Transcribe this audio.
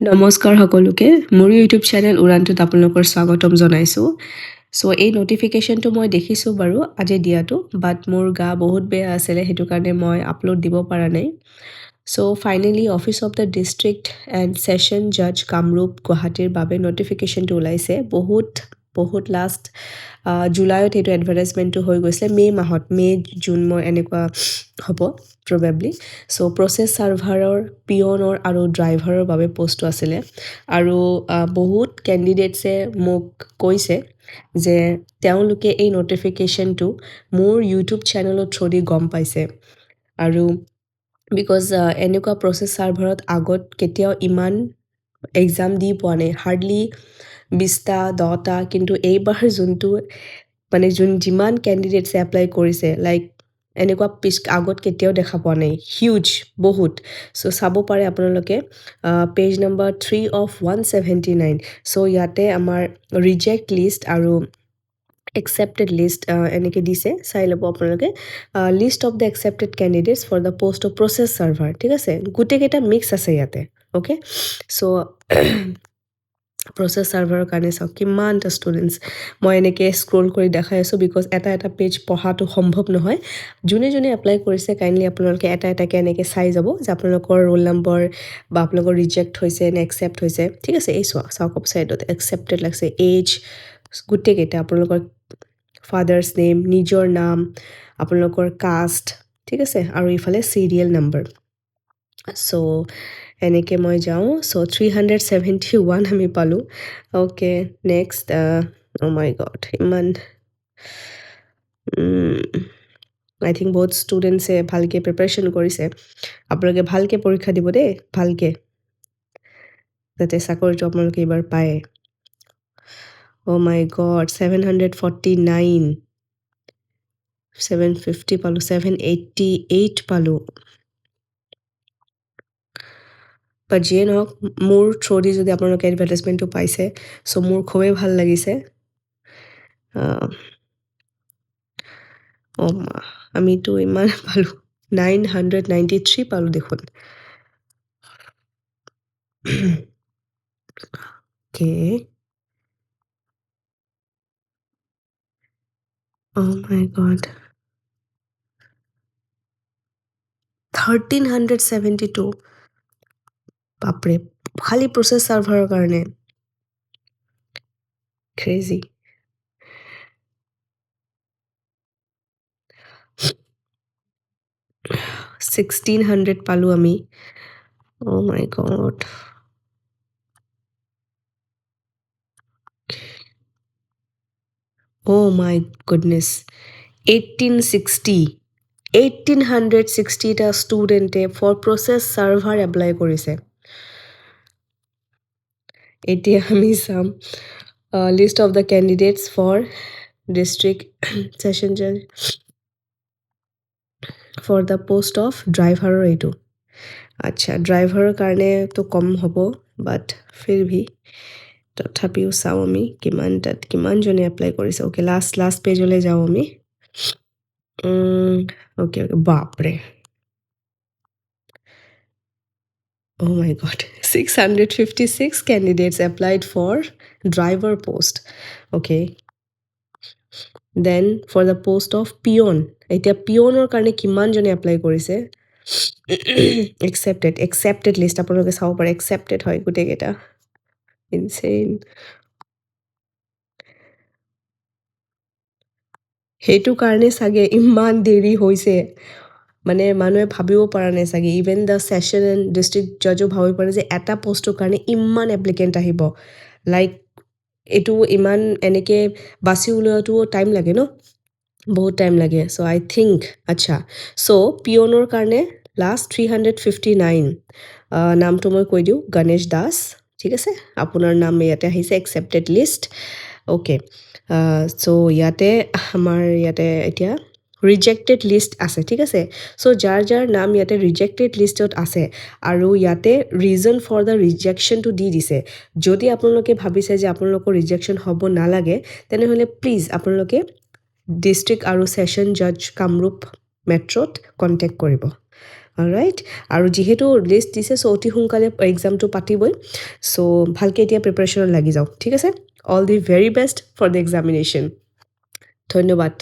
নমস্কাৰ সকলোকে মোৰ ইউটিউব চেনেল উড়ানটোত আপোনালোকৰ স্বাগতম জনাইছোঁ এই নটিফিকেশ্যনটো মই দেখিছোঁ বাৰু আজি দিয়াটো বাট মোৰ গা বহুত বেয়া আছিলে সেইটো কাৰণে মই আপলোড দিব পৰা নাই finally office of the district and session জাজ কামৰূপ গুৱাহাটীৰ বাবে নটিফিকেশ্যনটো ওলাইছে বহুত লাষ্ট জুলাইত এইটো এডভাৰটাইজমেণ্টটো হৈ গৈছিলে মে' জুন মই এনেকুৱা হ'ব প্ৰবেবলি প্ৰচেছ ছাৰ্ভাৰৰ পিয়নৰ আৰু ড্ৰাইভাৰৰ বাবে পষ্টটো আছিলে আৰু বহুত কেণ্ডিডেটছে মোক কৈছে যে তেওঁলোকে এই নটিফিকেশ্যনটো মোৰ ইউটিউব চেনেলৰ থ্ৰুদি গম পাইছে আৰু বিকজ এনেকুৱা প্ৰচেছ ছাৰ্ভাৰত আগত কেতিয়াও ইমান এক্সাম দি পোৱা নাই হাৰ্ডলি 20টা 10টা কিন্তু এইবাৰ যোনটো মানে যিমান কেণ্ডিডেটছে এপ্লাই কৰিছে লাইক এনেকুৱা আগত কেতিয়াও দেখা পোৱা নাই হিউজ বহুত চাব পাৰে আপোনালোকে পেজ নম্বৰ 3 of 179 ইয়াতে আমাৰ ৰিজেক্ট লিষ্ট আৰু accepted list এনেকৈ দিছে চাই ল'ব আপোনালোকে list of the accepted candidates for the post of process server ঠিক আছে গোটেইকেইটা মিক্স আছে ইয়াতে অ'কে প্ৰচেছ ছাৰ্ভাৰৰ কাৰণে চাওক কিমানটা ষ্টুডেণ্টছ মই এনেকৈ স্ক্ৰল কৰি দেখাই আছোঁ বিকজ এটা পেজ পঢ়াটো সম্ভৱ নহয় যোনে এপ্লাই কৰিছে কাইণ্ডলি আপোনালোকে এটাকৈ এনেকৈ চাই যাব যে আপোনালোকৰ ৰোল নম্বৰ বা আপোনালোকৰ ৰিজেক্ট হৈছে নে একচেপ্ট হৈছে ঠিক আছে এই চাওক ছাইডত একচেপ্টেড লাগিছে এজ গোটেইকেইটা আপোনালোকৰ ফাদাৰ্ছ নেম নিজৰ নাম আপোনালোকৰ কাষ্ট ঠিক আছে আৰু ইফালে চিৰিয়েল নম্বৰ এনেকৈ মই যাওঁ 371 আমি পালোঁ অ'কে নেক্সট মাই গড ইমান আই থিংক বহুত ষ্টুডেণ্টছে ভালকৈ প্ৰিপাৰেশ্যন কৰিছে আপোনালোকে ভালকৈ পৰীক্ষা দিব দেই ভালকৈ যাতে চাকৰিটো আপোনালোকে এইবাৰ পায় মাই গড 749 750 পালোঁ 788 পালোঁ বা যিয়ে নহওক মোৰ থ্ৰুদি যদি আপোনালোকে এডভাৰটাইজমেণ্টটো পাইছে মোৰ খুবেই ভাল লাগিছে আমিতো ইমান পালোঁ 993 পালোঁ দেখোন অ'কে মাই গড 1372 বাপৰে খালি প্ৰচেছ ছাৰ্ভাৰৰ কাৰণে ক্ৰেজি 1600 পালোঁ আমি মাই গড মাই গুডনেছ 1860টা ষ্টুডেণ্টে ফৰ প্ৰচেছ ছাৰ্ভাৰ এপ্লাই কৰিছে এতিয়া আমি some list of the candidates for district session জাজ ফৰ দ্য পোষ্ট অফ ড্ৰাইভাৰৰ এইটো আচ্ছা ড্ৰাইভাৰৰ কাৰণেতো কম হ'ব বাট ফিৰভি তথাপিও চাওঁ আমি কিমানজনে এপ্লাই কৰিছে অ'কে লাষ্ট পেজলৈ যাওঁ আমি অ'কে বাপৰে my god 656 candidates applied for driver post okay then for the post of peon এতিয়া পিয়নৰ কাৰণে কিমানজনে এপ্লাই কৰিছে accepted list আপোনালোকে চাব পাৰে accepted হয় গোটেইকেইটা insane সেইটো কাৰণে চাগে ইমান দেৰি হৈছে মানে মানুহে ভাবিব পৰা নাই চাগে even the session and district জাজো ভাবিব পাৰে যে এটা পষ্টৰ কাৰণে ইমান এপ্লিকেণ্ট আহিব লাইক এইটো ইমান এনেকৈ বাছি উলিওৱাটো টাইম লাগে ন বহুত টাইম লাগে আই থিংক আচ্ছা পিয়নৰ কাৰণে লাষ্ট 359 নামটো মই কৈ দিওঁ গণেশ দাস ঠিক আছে আপোনাৰ নাম ইয়াতে আহিছে একচেপ্টেড লিষ্ট অ'কে ইয়াতে আমাৰ ইয়াতে এতিয়া ৰিজেক্টেড লিষ্ট আছে ঠিক আছে যাৰ নাম ইয়াতে ৰিজেক্টেড লিষ্টত আছে আৰু ইয়াতে ৰিজন ফৰ দ্য ৰিজেকশ্যনটো দি দিছে যদি আপোনালোকে ভাবিছে যে আপোনালোকৰ ৰিজেকশ্যন হ'ব নালাগে তেনেহ'লে প্লিজ আপোনালোকে ডিষ্ট্ৰিক্ট আৰু ছেশ্যন জাজ কামৰূপ মেট্ৰত কণ্টেক্ট কৰিব ৰাইট আৰু যিহেতু লিষ্ট দিছে চ' অতি সোনকালে এক্সামটো পাতিবই চ' ভালকৈ এতিয়া প্ৰিপাৰেশ্যনত লাগি যাওক ঠিক আছে all the very best for the examination ধন্যবাদ